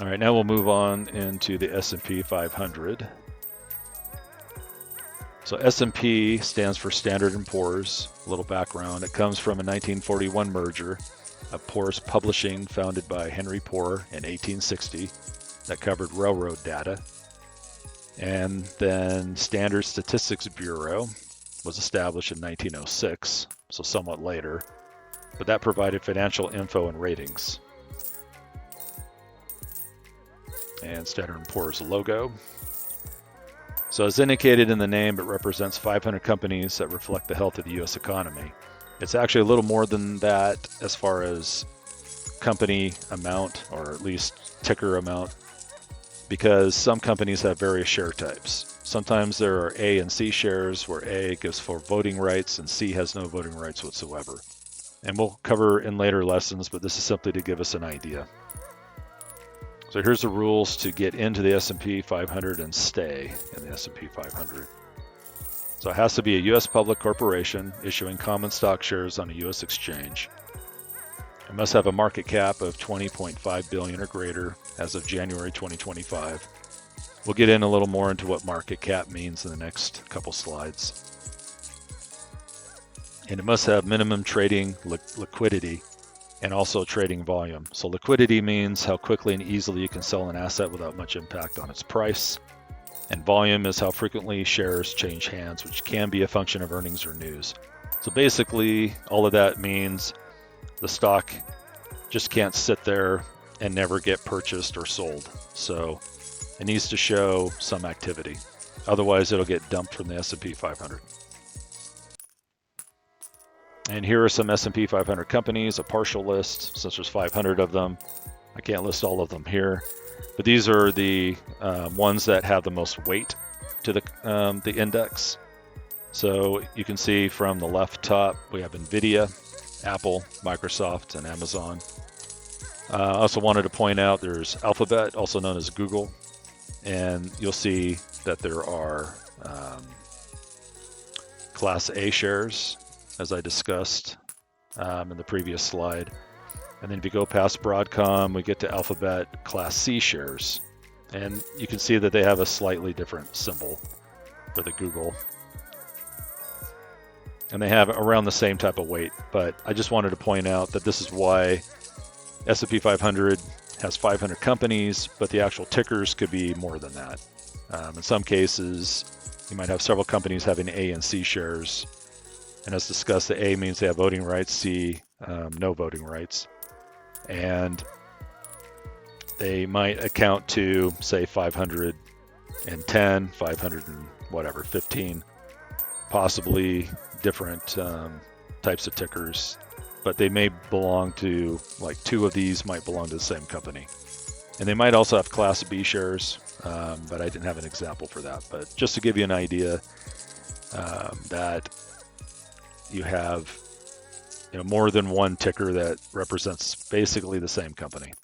All right, now we'll move on into the S&P 500. So S&P stands for Standard & Poor's. A little background. It comes from a 1941 merger of Poor's Publishing, founded by Henry Poor in 1860, that covered railroad data. And then Standard Statistics Bureau was established in 1906, so somewhat later, but that provided financial info and ratings. And Standard & Poor's logo. So as indicated in the name, it represents 500 companies that reflect the health of the U.S. economy. It's actually a little more than that as far as company amount, or at least ticker amount, because some companies have various share types. Sometimes there are A and C shares, where A gives full voting rights and C has no voting rights whatsoever. And we'll cover in later lessons, but this is simply to give us an idea. So here's the rules to get into the S&P 500 and stay in the S&P 500. So it has to be a U.S. public corporation issuing common stock shares on a U.S. exchange. It must have a market cap of 20.5 billion or greater as of January 2025. We'll get in a little more into what market cap means in the next couple slides. And it must have minimum trading liquidity and also trading volume. So liquidity means how quickly and easily you can sell an asset without much impact on its price. And volume is how frequently shares change hands, which can be a function of earnings or news. So basically, all of that means the stock just can't sit there and never get purchased or sold. So it needs to show some activity. Otherwise, it'll get dumped from the S&P 500. And here are some S&P 500 companies, a partial list, since there's 500 of them. I can't list all of them here, but these are the ones that have the most weight to the index. So you can see from the left top, we have NVIDIA, Apple, Microsoft, and Amazon. I also wanted to point out there's Alphabet, also known as Google, and you'll see that there are Class A shares, as I discussed in the previous slide. And then if you go past Broadcom, we get to Alphabet Class C shares. And you can see that they have a slightly different symbol for the Google. And they have around the same type of weight. But I just wanted to point out that this is why S&P 500 has 500 companies, but the actual tickers could be more than that. In some cases, you might have several companies having A and C shares. And as discussed, the A means they have voting rights, C, no voting rights. And they might account to, say, 510, 500 and whatever, 15, possibly different types of tickers. But they may belong to, like, two of these might belong to the same company. And they might also have Class B shares, but I didn't have an example for that. But just to give you an idea that you have more than one ticker that represents basically the same company.